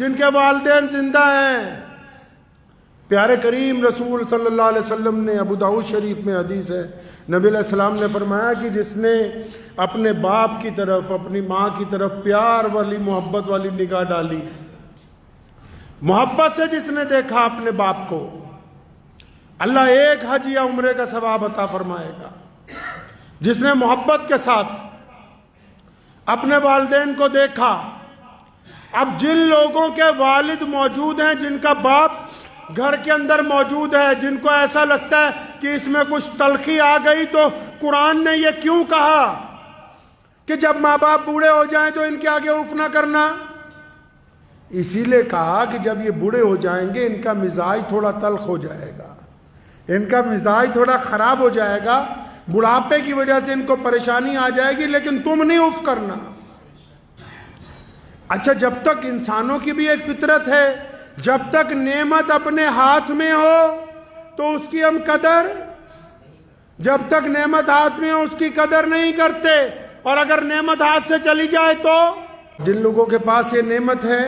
جن کے والدین زندہ ہیں۔ پیارے کریم رسول صلی اللہ علیہ وسلم نے، ابو داؤد شریف میں حدیث ہے، نبی علیہ السلام نے فرمایا کہ جس نے اپنے باپ کی طرف، اپنی ماں کی طرف پیار والی، محبت والی نگاہ ڈالی، محبت سے جس نے دیکھا اپنے باپ کو، اللہ ایک حج یا عمرے کا ثواب عطا فرمائے گا۔ جس نے محبت کے ساتھ اپنے والدین کو دیکھا، اب جن لوگوں کے والد موجود ہیں، جن کا باپ گھر کے اندر موجود ہے، جن کو ایسا لگتا ہے کہ اس میں کچھ تلخی آ گئی، تو قرآن نے یہ کیوں کہا کہ جب ماں باپ بوڑھے ہو جائیں تو ان کے آگے اف نہ کرنا؟ اسی لیے کہا کہ جب یہ بوڑھے ہو جائیں گے ان کا مزاج تھوڑا تلخ ہو جائے گا، ان کا مزاج تھوڑا خراب ہو جائے گا، بڑھاپے کی وجہ سے ان کو پریشانی آ جائے گی، لیکن تم نہیں اف کرنا۔ اچھا، جب تک انسانوں کی بھی ایک فطرت ہے، جب تک نعمت اپنے ہاتھ میں ہو تو اس کی ہم قدر، جب تک نعمت ہاتھ میں ہو اس کی قدر نہیں کرتے، اور اگر نعمت ہاتھ سے چلی جائے تو جن لوگوں کے پاس یہ نعمت ہے،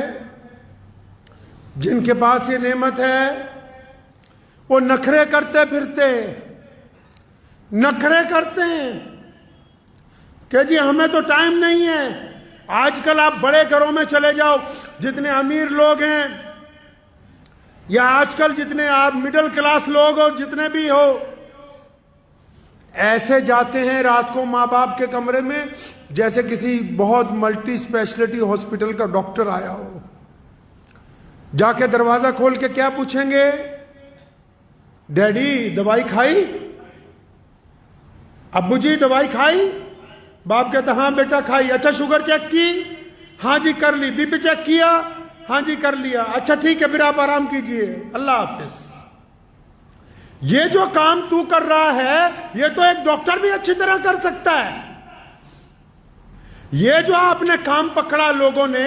جن کے پاس یہ نعمت ہے، وہ نخرے کرتے پھرتے، نخرے کرتے ہیں کہ جی ہمیں تو ٹائم نہیں ہے۔ آج کل آپ بڑے گھروں میں چلے جاؤ، جتنے امیر لوگ ہیں، یا آج کل جتنے آپ مڈل کلاس لوگ ہو، جتنے بھی ہو، ایسے جاتے ہیں رات کو ماں باپ کے کمرے میں جیسے کسی بہت ملٹی اسپیشلٹی ہاسپٹل کا ڈاکٹر آیا ہو۔ جا کے دروازہ کھول کے کیا پوچھیں گے؟ ڈیڈی دوائی کھائی؟ ابو جی دوائی کھائی؟ باپ کہتا ہاں بیٹا کھائی۔ اچھا شوگر چیک کی؟ ہاں جی کر لی۔ بی پی چیک کیا؟ ہاں جی کر لیا۔ اچھا ٹھیک ہے پھر آپ آرام کیجئے، اللہ حافظ۔ یہ جو کام تو کر رہا ہے یہ تو ایک ڈاکٹر بھی اچھی طرح کر سکتا ہے۔ یہ جو آپ نے کام پکڑا لوگوں نے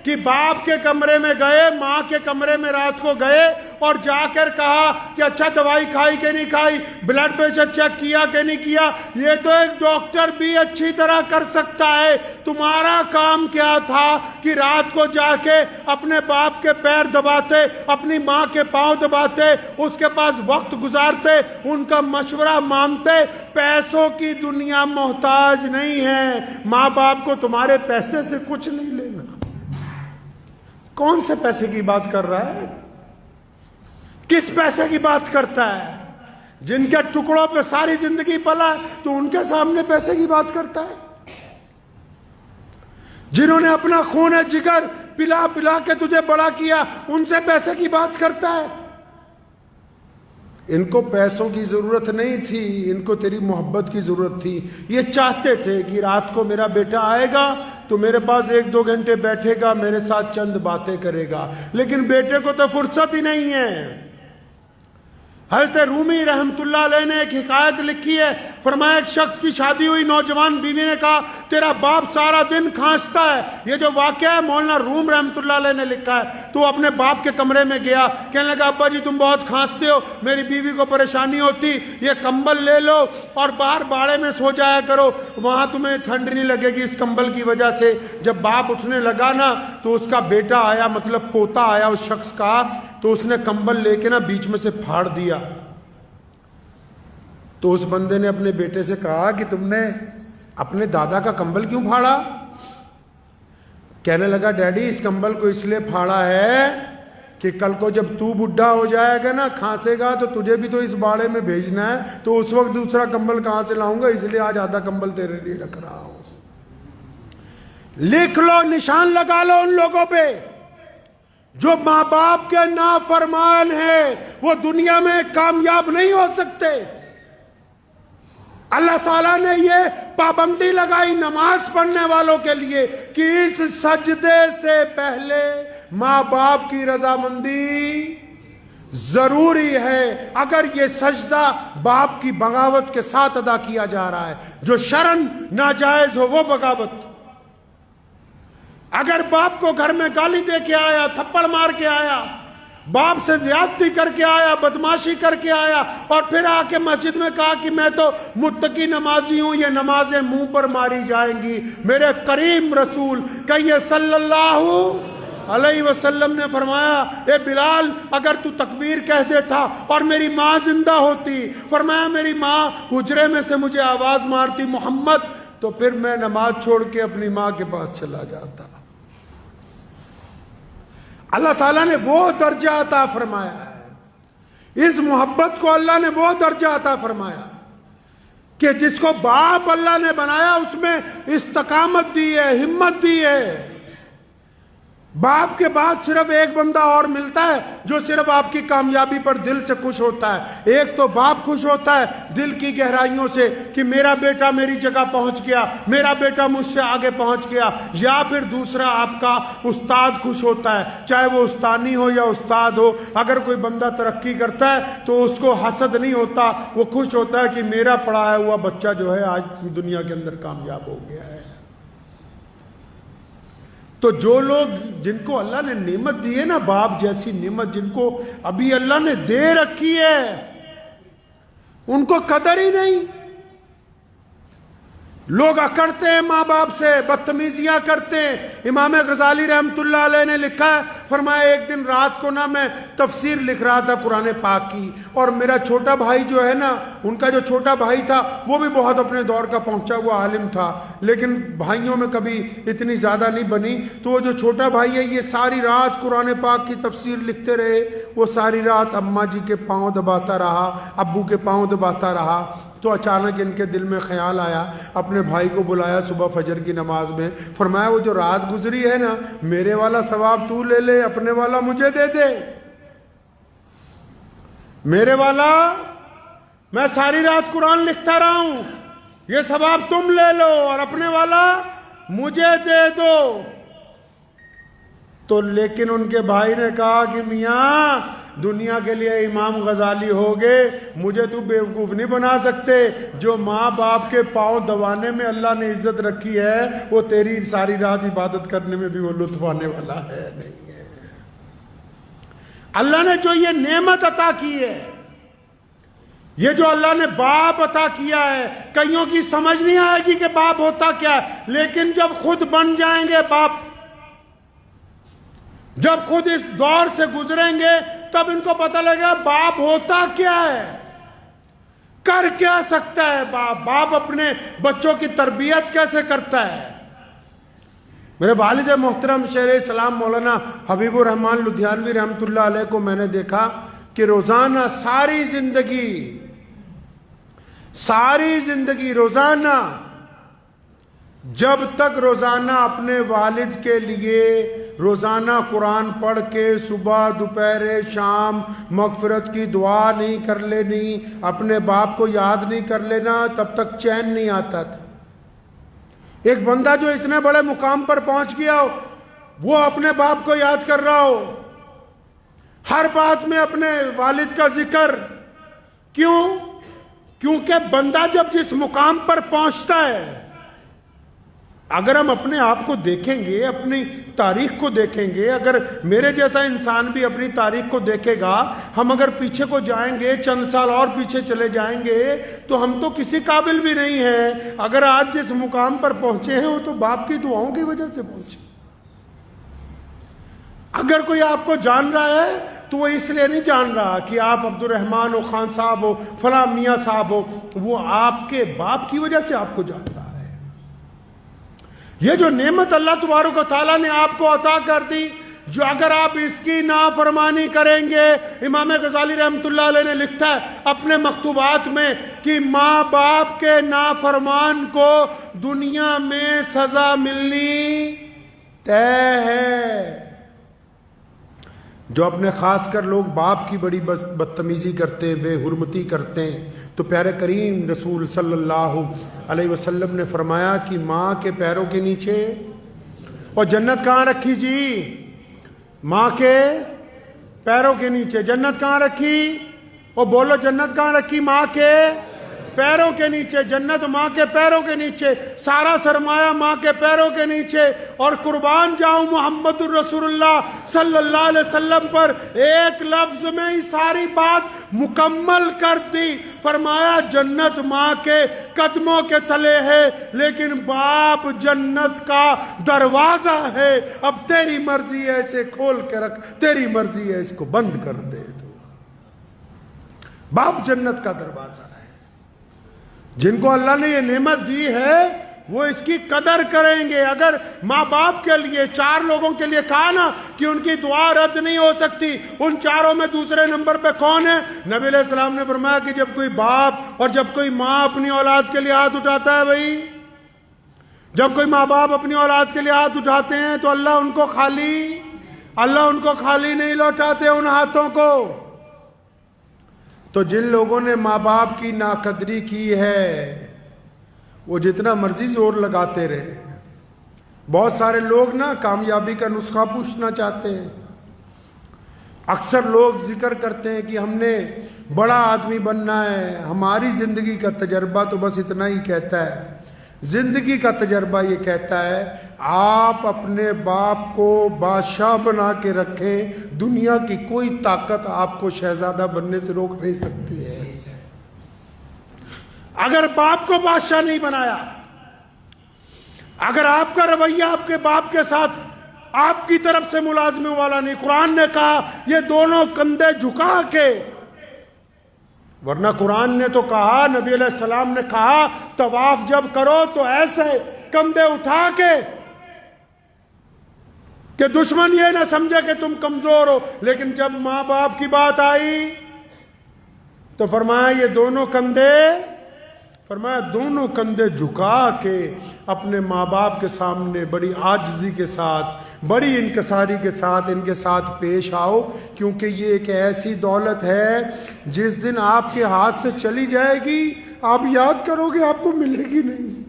کہ باپ کے کمرے میں گئے، ماں کے کمرے میں رات کو گئے اور جا کر کہا کہ اچھا دوائی کھائی کہ نہیں کھائی، بلڈ پریشر چیک کیا کہ نہیں کیا، یہ تو ایک ڈاکٹر بھی اچھی طرح کر سکتا ہے۔ تمہارا کام کیا تھا کہ رات کو جا کے اپنے باپ کے پیر دباتے، اپنی ماں کے پاؤں دباتے، اس کے پاس وقت گزارتے، ان کا مشورہ مانتے۔ پیسوں کی دنیا محتاج نہیں ہے، ماں باپ کو تمہارے پیسے سے کچھ نہیں لینا۔ کون سے پیسے کی بات کر رہا ہے؟ کس پیسے کی بات کرتا ہے؟ جن کے ٹکڑوں پہ ساری زندگی پلا ہے تو ان کے سامنے پیسے کی بات کرتا ہے؟ جنہوں نے اپنا خون جگر پلا پلا کے تجھے بڑا کیا ان سے پیسے کی بات کرتا ہے؟ ان کو پیسوں کی ضرورت نہیں تھی، ان کو تیری محبت کی ضرورت تھی۔ یہ چاہتے تھے کہ رات کو میرا بیٹا آئے گا تو میرے پاس 1-2 گھنٹے بیٹھے گا، میرے ساتھ چند باتیں کرے گا، لیکن بیٹے کو تو فرصت ہی نہیں ہے۔ حضرت رومی رحمت اللہ علیہ نے ایک حکایت لکھی ہے، فرمایا ایک شخص کی شادی ہوئی، نوجوان بیوی نے کہا تیرا باپ سارا دن کھانستا ہے۔ یہ جو واقعہ ہے مولانا روم رحمت اللہ علیہ نے لکھا ہے۔ تو اپنے باپ کے کمرے میں گیا، کہنے لگا ابا جی تم بہت کھانستے ہو، میری بیوی کو پریشانی ہوتی، یہ کمبل لے لو اور باہر باڑے میں سو جایا کرو، وہاں تمہیں ٹھنڈ نہیں لگے گی اس کمبل کی وجہ سے۔ جب باپ اٹھنے لگا نا تو اس کا بیٹا آیا، مطلب پوتا آیا اس شخص کا، تو اس نے کمبل لے کے نا بیچ میں سے پھاڑ دیا۔ تو اس بندے نے اپنے بیٹے سے کہا کہ تم نے اپنے دادا کا کمبل کیوں پھاڑا؟ کہنے لگا ڈیڈی اس کمبل کو اس لیے پھاڑا ہے کہ کل کو جب تو بڈھا ہو جائے گا نا، کھانسے گا، تو تجھے بھی تو اس باڑے میں بھیجنا ہے، تو اس وقت دوسرا کمبل کہاں سے لاؤں گا، اس لیے آج آدھا کمبل تیرے لیے رکھ رہا ہوں۔ لکھ لو، نشان لگا لو ان لوگوں پہ جو ماں باپ کے نافرمان ہیں، وہ دنیا میں کامیاب نہیں ہو سکتے۔ اللہ تعالیٰ نے یہ پابندی لگائی نماز پڑھنے والوں کے لیے کہ اس سجدے سے پہلے ماں باپ کی رضامندی ضروری ہے۔ اگر یہ سجدہ باپ کی بغاوت کے ساتھ ادا کیا جا رہا ہے، جو شرعاً ناجائز ہو وہ بغاوت۔ اگر باپ کو گھر میں گالی دے کے آیا، تھپڑ مار کے آیا، باپ سے زیادتی کر کے آیا، بدماشی کر کے آیا، اور پھر آ کے مسجد میں کہا کہ میں تو متقی نمازی ہوں، یہ نمازیں منہ پر ماری جائیں گی۔ میرے کریم رسول کہیے صلی اللہ علیہ وسلم نے فرمایا اے بلال اگر تو تکبیر کہہ دیتا اور میری ماں زندہ ہوتی، فرمایا میری ماں حجرے میں سے مجھے آواز مارتی محمد، تو پھر میں نماز چھوڑ کے اپنی ماں کے پاس چلا جاتا۔ اللہ تعالیٰ نے وہ درجہ عطا فرمایا ہے، اس محبت کو اللہ نے وہ درجہ عطا فرمایا کہ جس کو باپ اللہ نے بنایا اس میں استقامت دی ہے، ہمت دی ہے۔ باپ کے بعد صرف ایک بندہ اور ملتا ہے جو صرف آپ کی کامیابی پر دل سے خوش ہوتا ہے۔ ایک تو باپ خوش ہوتا ہے دل کی گہرائیوں سے کہ میرا بیٹا میری جگہ پہنچ گیا، میرا بیٹا مجھ سے آگے پہنچ گیا، یا پھر دوسرا آپ کا استاد خوش ہوتا ہے، چاہے وہ استانی ہو یا استاد ہو۔ اگر کوئی بندہ ترقی کرتا ہے تو اس کو حسد نہیں ہوتا، وہ خوش ہوتا ہے کہ میرا پڑھایا ہوا بچہ جو ہے آج دنیا کے اندر کامیاب ہو گیا ہے۔ تو جو لوگ جن کو اللہ نے نعمت دی ہے نا، باپ جیسی نعمت جن کو ابھی اللہ نے دے رکھی ہے، ان کو قدر ہی نہیں۔ لوگ اکڑتے ہیں ماں باپ سے، بدتمیزیاں کرتے ہیں۔ امام غزالی رحمۃ اللہ علیہ نے لکھا ہے، فرمایا ایک دن رات کو نا میں تفسیر لکھ رہا تھا قرآن پاک کی، اور میرا چھوٹا بھائی جو ہے نا، ان کا جو چھوٹا بھائی تھا وہ بھی بہت اپنے دور کا پہنچا ہوا عالم تھا، لیکن بھائیوں میں کبھی اتنی زیادہ نہیں بنی۔ تو وہ جو چھوٹا بھائی ہے یہ ساری رات قرآن پاک کی تفسیر لکھتے رہے، وہ ساری رات اماں جی کے پاؤں دباتا رہا، ابو کے پاؤں دباتا رہا۔ تو اچانک ان کے دل میں خیال آیا، اپنے بھائی کو بلایا صبح فجر کی نماز میں، فرمایا وہ جو رات گزری ہے نا، میرے والا ثواب تو لے لے، اپنے والا مجھے دے دے۔ میرے والا میں ساری رات قرآن لکھتا رہا ہوں، یہ ثواب تم لے لو، اور اپنے والا مجھے دے دو۔ تو لیکن ان کے بھائی نے کہا کہ میاں دنیا کے لیے امام غزالی ہوگے، مجھے تو بیوقوف نہیں بنا سکتے۔ جو ماں باپ کے پاؤں دبانے میں اللہ نے عزت رکھی ہے، وہ تیری ساری رات عبادت کرنے میں بھی وہ لطف آنے والا ہے نہیں ہے۔ اللہ نے جو یہ نعمت عطا کی ہے، یہ جو اللہ نے باپ عطا کیا ہے، کئیوں کی سمجھ نہیں آئے گی کہ باپ ہوتا کیا ہے، لیکن جب خود بن جائیں گے باپ، جب خود اس دور سے گزریں گے، تب ان کو پتہ لگے گا باپ ہوتا کیا ہے، کر کیا سکتا ہے باپ، باپ اپنے بچوں کی تربیت کیسے کرتا ہے۔ میرے والد محترم شیخ اسلام مولانا حبیب الرحمن لدھیانوی رحمۃ اللہ علیہ کو میں نے دیکھا کہ روزانہ ساری زندگی روزانہ، جب تک روزانہ اپنے والد کے لیے روزانہ قرآن پڑھ کے صبح دوپہر شام مغفرت کی دعا نہیں کر لینی، اپنے باپ کو یاد نہیں کر لینا، تب تک چین نہیں آتا تھا۔ ایک بندہ جو اتنے بڑے مقام پر پہنچ گیا ہو، وہ اپنے باپ کو یاد کر رہا ہو، ہر بات میں اپنے والد کا ذکر، کیونکہ بندہ جب جس مقام پر پہنچتا ہے، اگر ہم اپنے آپ کو دیکھیں گے، اپنی تاریخ کو دیکھیں گے، اگر میرے جیسا انسان بھی اپنی تاریخ کو دیکھے گا، ہم اگر پیچھے کو جائیں گے، چند سال اور پیچھے چلے جائیں گے، تو ہم تو کسی قابل بھی نہیں ہیں۔ اگر آج جس مقام پر پہنچے ہیں وہ تو باپ کی دعاؤں کی وجہ سے پہنچے۔ اگر کوئی آپ کو جان رہا ہے تو وہ اس لیے نہیں جان رہا کہ آپ عبد الرحمن ہو، خان صاحب ہو، فلاں میاں صاحب ہو، وہ آپ کے باپ کی وجہ سے آپ کو جان رہا ہے۔ یہ جو نعمت اللہ تبارک و تعالیٰ نے آپ کو عطا کر دی، جو اگر آپ اس کی نافرمانی کریں گے، امام غزالی رحمۃ اللہ علیہ نے لکھتا ہے اپنے مکتوبات میں کہ ماں باپ کے نافرمان کو دنیا میں سزا ملنی طے ہے۔ جو اپنے خاص کر لوگ باپ کی بڑی بدتمیزی کرتے ہیں، بے حرمتی کرتے ہیں، تو پیارے کریم رسول صلی اللہ علیہ وسلم نے فرمایا کہ ماں کے پیروں کے نیچے، اور جنت کہاں رکھی جی؟ ماں کے پیروں کے نیچے۔ جنت کہاں رکھی؟ اور بولو جنت کہاں رکھی؟ ماں کے پیروں کے نیچے، جنت ماں کے پیروں کے نیچے، سارا سرمایہ ماں کے پیروں کے نیچے، اور قربان جاؤں محمد الرسول اللہ صلی اللہ علیہ وسلم پر، ایک لفظ میں ہی ساری بات مکمل کر دی۔ فرمایا جنت ماں کے قدموں کے تلے ہے، لیکن باپ جنت کا دروازہ ہے، اب تیری مرضی ہے اسے کھول کے رکھ، تیری مرضی ہے اس کو بند کر دے۔ تو باپ جنت کا دروازہ ہے۔ جن کو اللہ نے یہ نعمت دی ہے وہ اس کی قدر کریں گے۔ اگر ماں باپ کے لیے، 4 لوگوں کے لیے کہا نا کہ ان کی دعا رد نہیں ہو سکتی، ان 4 میں دوسرے نمبر پہ کون ہے؟ نبی علیہ السلام نے فرمایا کہ جب کوئی باپ اور جب کوئی ماں اپنی اولاد کے لیے ہاتھ اٹھاتا ہے، بھائی جب کوئی ماں باپ اپنی اولاد کے لیے ہاتھ اٹھاتے ہیں تو اللہ ان کو خالی نہیں لوٹاتے ان ہاتھوں کو۔ تو جن لوگوں نے ماں باپ کی ناقدری کی ہے وہ جتنا مرضی زور لگاتے رہے۔ بہت سارے لوگ نا کامیابی کا نسخہ پوچھنا چاہتے ہیں۔ اکثر لوگ ذکر کرتے ہیں کہ ہم نے بڑا آدمی بننا ہے، ہماری زندگی کا تجربہ تو بس اتنا ہی کہتا ہے۔ زندگی کا تجربہ یہ کہتا ہے آپ اپنے باپ کو بادشاہ بنا کے رکھیں، دنیا کی کوئی طاقت آپ کو شہزادہ بننے سے روک نہیں سکتی ہے۔ اگر باپ کو بادشاہ نہیں بنایا، اگر آپ کا رویہ آپ کے باپ کے ساتھ آپ کی طرف سے ملازموں والا نہیں، قرآن نے کہا یہ دونوں کندھے جھکا کے، ورنہ قرآن نے تو کہا، نبی علیہ السلام نے کہا طواف جب کرو تو ایسے کندھے اٹھا کے کہ دشمن یہ نہ سمجھے کہ تم کمزور ہو۔ لیکن جب ماں باپ کی بات آئی تو فرمایا یہ دونوں کندھے جھکا کے اپنے ماں باپ کے سامنے بڑی عاجزی کے ساتھ، بڑی انکساری کے ساتھ ان کے ساتھ پیش آؤ، کیونکہ یہ ایک ایسی دولت ہے جس دن آپ کے ہاتھ سے چلی جائے گی آپ یاد کرو گے آپ کو ملے گی نہیں،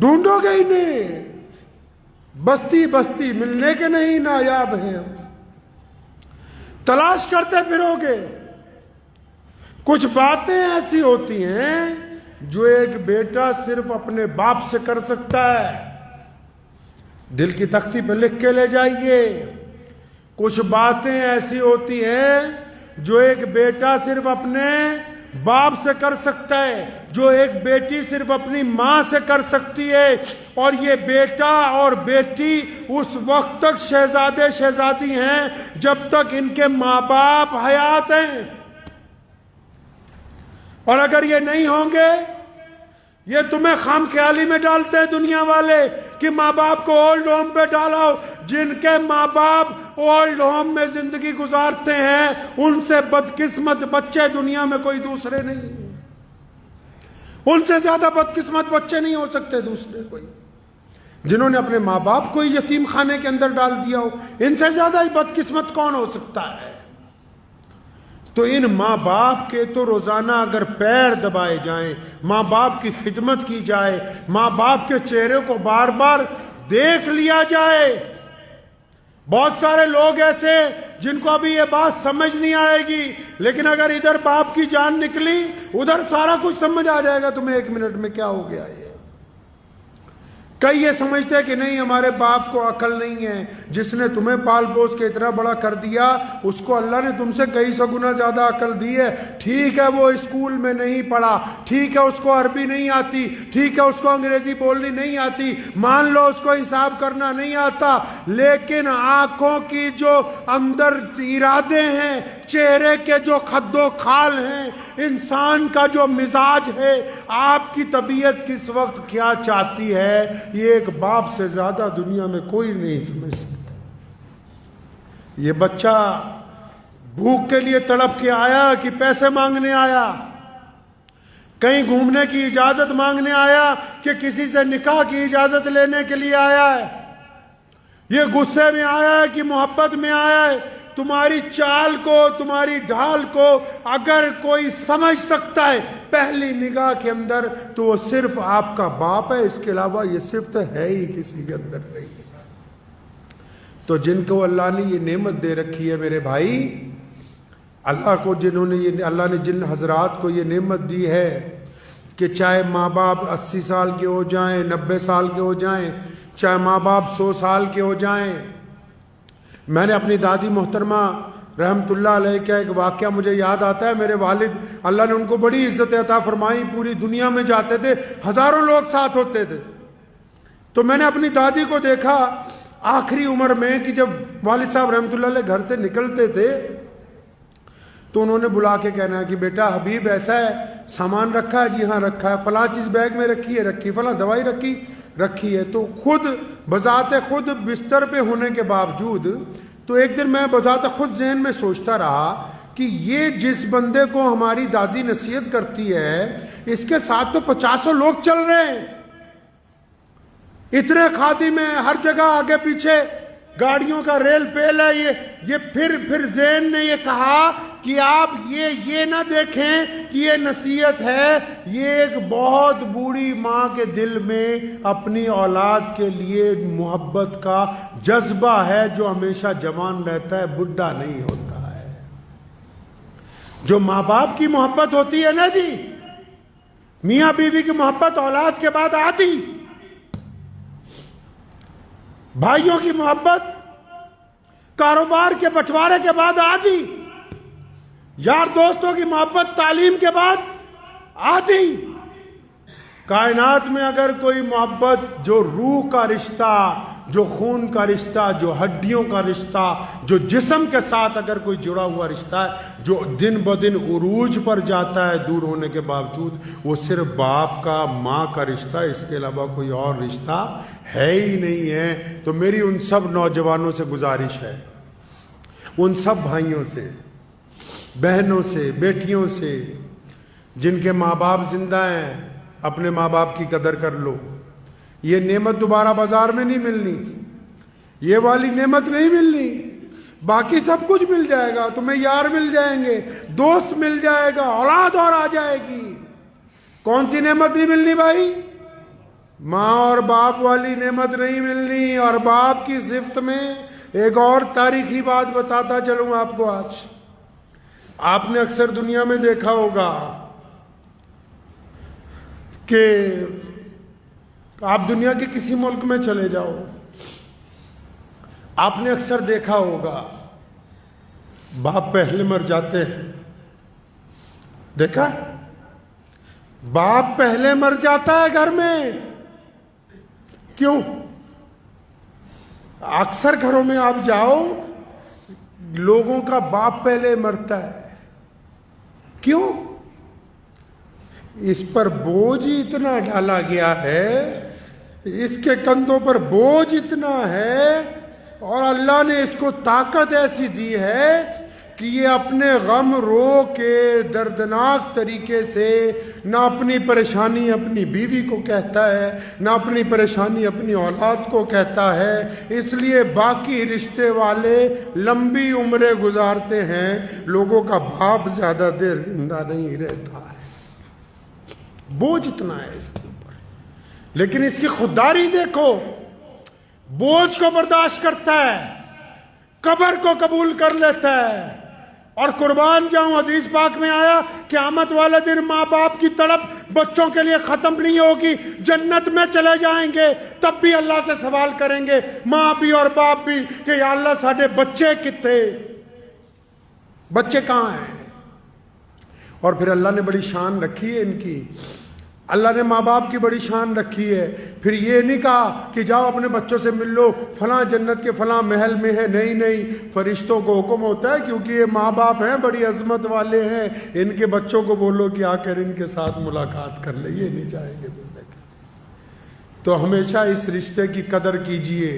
ڈھونڈو گے ہی نہیں، بستی بستی ملنے کے نہیں نایاب ہیں، تلاش کرتے پھرو گے۔ کچھ باتیں ایسی ہوتی ہیں جو ایک بیٹا صرف اپنے باپ سے کر سکتا ہے، دل کی تختی پہ لکھ کے لے جائیے۔ کچھ باتیں ایسی ہوتی ہیں جو ایک بیٹا صرف اپنے باپ سے کر سکتا ہے، جو ایک بیٹی صرف اپنی ماں سے کر سکتی ہے، اور یہ بیٹا اور بیٹی اس وقت تک شہزادے شہزادی ہیں جب تک ان کے ماں باپ حیات ہیں، اور اگر یہ نہیں ہوں گے، یہ تمہیں خام خیالی میں ڈالتے ہیں دنیا والے کہ ماں باپ کو اولڈ ہوم پہ ڈالاؤ۔ جن کے ماں باپ اولڈ ہوم میں زندگی گزارتے ہیں ان سے بدقسمت بچے دنیا میں کوئی دوسرے نہیں ہیں، ان سے زیادہ بدقسمت بچے نہیں ہو سکتے دوسرے کوئی۔ جنہوں نے اپنے ماں باپ کو یتیم خانے کے اندر ڈال دیا ہو، ان سے زیادہ بدقسمت کون ہو سکتا ہے؟ تو ان ماں باپ کے تو روزانہ اگر پیر دبائے جائیں، ماں باپ کی خدمت کی جائے، ماں باپ کے چہرے کو بار بار دیکھ لیا جائے۔ بہت سارے لوگ ایسے جن کو ابھی یہ بات سمجھ نہیں آئے گی، لیکن اگر ادھر باپ کی جان نکلی ادھر سارا کچھ سمجھ آ جائے گا تمہیں 1 منٹ میں کیا ہو گیا یہ۔ کئی یہ سمجھتے ہیں کہ نہیں ہمارے باپ کو عقل نہیں ہے، جس نے تمہیں پال پوس کے اتنا بڑا کر دیا اس کو اللہ نے تم سے کئی سو گنا زیادہ عقل دی ہے۔ ٹھیک ہے وہ اسکول میں نہیں پڑھا، ٹھیک ہے اس کو عربی نہیں آتی، ٹھیک ہے اس کو انگریزی بولنی نہیں آتی، مان لو اس کو حساب کرنا نہیں آتا، لیکن آنکھوں کی جو اندر ارادے ہیں، چہرے کے جو خد و خال ہیں، انسان کا جو مزاج ہے، آپ کی طبیعت کس وقت کیا چاہتی ہے، یہ ایک باپ سے زیادہ دنیا میں کوئی نہیں سمجھ سکتا۔ یہ بچہ بھوک کے لیے تڑپ کے آیا کہ پیسے مانگنے آیا، کہیں گھومنے کی اجازت مانگنے آیا کہ کسی سے نکاح کی اجازت لینے کے لیے آیا ہے، یہ غصے میں آیا ہے کہ محبت میں آیا ہے۔ تمہاری چال کو، تمہاری ڈھال کو اگر کوئی سمجھ سکتا ہے پہلی نگاہ کے اندر تو وہ صرف آپ کا باپ ہے، اس کے علاوہ یہ صفت ہے ہی کسی کے اندر نہیں۔ تو جن کو اللہ نے یہ نعمت دے رکھی ہے میرے بھائی، اللہ کو اللہ نے جن حضرات کو یہ نعمت دی ہے کہ چاہے ماں باپ 80 سال کے ہو جائیں، 90 سال کے ہو جائیں، چاہے ماں باپ 100 سال کے ہو جائیں. میں نے اپنی دادی محترمہ رحمت اللہ علیہ کا ایک واقعہ مجھے یاد آتا ہے. میرے والد، اللہ نے ان کو بڑی عزت عطا فرمائی، پوری دنیا میں جاتے تھے، ہزاروں لوگ ساتھ ہوتے تھے. تو میں نے اپنی دادی کو دیکھا آخری عمر میں کہ جب والد صاحب رحمت اللہ علیہ گھر سے نکلتے تھے تو انہوں نے بلا کے کہنا ہے کہ بیٹا حبیب ایسا ہے، سامان رکھا ہے؟ جی ہاں رکھا ہے. فلاں چیز بیگ میں رکھی ہے؟ فلاں دوائی رکھی ہے. تو خود بذات خود بستر پہ ہونے کے باوجود، تو ایک دن میں بذات خود ذہن میں سوچتا رہا کہ یہ جس بندے کو ہماری دادی نصیحت کرتی ہے، اس کے ساتھ تو 50 لوگ چل رہے ہیں، اتنے خادم ہیں، ہر جگہ آگے پیچھے گاڑیوں کا ریل پیل ہے. یہ پھر ذہن نے یہ کہا کہ آپ یہ نہ دیکھیں کہ یہ نصیحت ہے، یہ ایک بہت بوڑھی ماں کے دل میں اپنی اولاد کے لیے محبت کا جذبہ ہے، جو ہمیشہ جوان رہتا ہے، بڈھا نہیں ہوتا ہے. جو ماں باپ کی محبت ہوتی ہے نا جی، میاں بیوی کی محبت اولاد کے بعد آتی، بھائیوں کی محبت کاروبار کے بٹوارے کے بعد آتی، یار دوستوں کی محبت تعلیم کے بعد آتی. کائنات میں اگر کوئی محبت جو روح کا رشتہ، جو خون کا رشتہ، جو ہڈیوں کا رشتہ، جو جسم کے ساتھ اگر کوئی جڑا ہوا رشتہ ہے، جو دن بدن عروج پر جاتا ہے دور ہونے کے باوجود، وہ صرف باپ کا، ماں کا رشتہ، اس کے علاوہ کوئی اور رشتہ ہے ہی نہیں ہے. تو میری ان سب نوجوانوں سے گزارش ہے، ان سب بھائیوں سے، بہنوں سے، بیٹیوں سے جن کے ماں باپ زندہ ہیں، اپنے ماں باپ کی قدر کر لو. یہ نعمت دوبارہ بازار میں نہیں ملنی، یہ والی نعمت نہیں ملنی. باقی سب کچھ مل جائے گا، تمہیں یار مل جائیں گے، دوست مل جائے گا، اولاد اور آ جائے گی. کون سی نعمت نہیں ملنی بھائی؟ ماں اور باپ والی نعمت نہیں ملنی. اور باپ کی صفت میں ایک اور تاریخی بات بتاتا چلوں آپ کو. آج آپ نے اکثر دنیا میں دیکھا ہوگا کہ آپ دنیا کے کسی ملک میں چلے جاؤ، آپ نے اکثر دیکھا ہوگا باپ پہلے مر جاتے ہیں. دیکھا؟ باپ پہلے مر جاتا ہے گھر میں. کیوں؟ اکثر گھروں میں آپ جاؤ، لوگوں کا باپ پہلے مرتا ہے. کیوں؟ اس پر بوجھ اتنا ڈالا گیا ہے، اس کے کندھوں پر بوجھ اتنا ہے، اور اللہ نے اس کو طاقت ایسی دی ہے کہ یہ اپنے غم رو کے دردناک طریقے سے نہ اپنی پریشانی اپنی بیوی کو کہتا ہے، نہ اپنی پریشانی اپنی اولاد کو کہتا ہے. اس لیے باقی رشتے والے لمبی عمریں گزارتے ہیں، لوگوں کا باپ زیادہ دیر زندہ نہیں رہتا ہے. بوجھ اتنا ہے اس کے اوپر. لیکن اس کی خودداری دیکھو، بوجھ کو برداشت کرتا ہے، قبر کو قبول کر لیتا ہے. اور قربان جاؤں، حدیث پاک میں آیا قیامت والے دن ماں باپ کی تڑپ بچوں کے لیے ختم نہیں ہوگی. جنت میں چلے جائیں گے تب بھی اللہ سے سوال کریں گے، ماں بھی اور باپ بھی، کہ یا اللہ ساڈے بچے کتنے، بچے کہاں ہیں؟ اور پھر اللہ نے بڑی شان رکھی ہے ان کی، اللہ نے ماں باپ کی بڑی شان رکھی ہے. پھر یہ نہیں کہا کہ جاؤ اپنے بچوں سے مل لو، فلاں جنت کے فلاں محل میں ہے. نہیں، فرشتوں کو حکم ہوتا ہے، کیونکہ یہ ماں باپ ہیں، بڑی عظمت والے ہیں، ان کے بچوں کو بولو کہ آ کر ان کے ساتھ ملاقات کر لے. یہ نہیں جائیں گے ملنے کے لیے. تو ہمیشہ اس رشتے کی قدر کیجئے.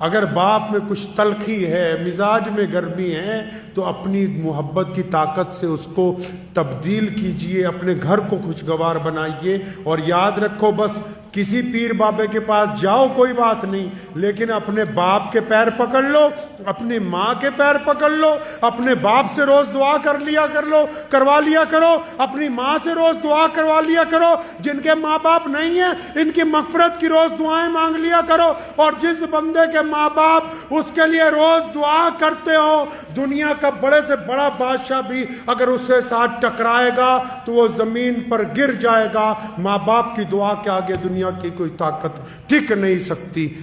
اگر باپ میں کچھ تلخی ہے، مزاج میں گرمی ہے، تو اپنی محبت کی طاقت سے اس کو تبدیل کیجئے، اپنے گھر کو خوشگوار بنائیے. اور یاد رکھو، بس کسی پیر بابے کے پاس جاؤ کوئی بات نہیں، لیکن اپنے باپ کے پیر پکڑ لو، اپنی ماں کے پیر پکڑ لو، اپنے باپ سے روز دعا کروا لیا کرو، اپنی ماں سے روز دعا کروا لیا کرو، جن کے ماں باپ نہیں ہیں ان کی مغفرت کی روز دعائیں مانگ لیا کرو، اور جس بندے کے ماں باپ اس کے لیے روز دعا کرتے ہو، دنیا کا بڑے سے بڑا بادشاہ بھی اگر اس کے ساتھ ٹکرائے گا تو وہ زمین پر گر جائے گا۔ ماں باپ کی دعا کے آگے دنیا کی کوئی طاقت ٹک نہیں سکتی۔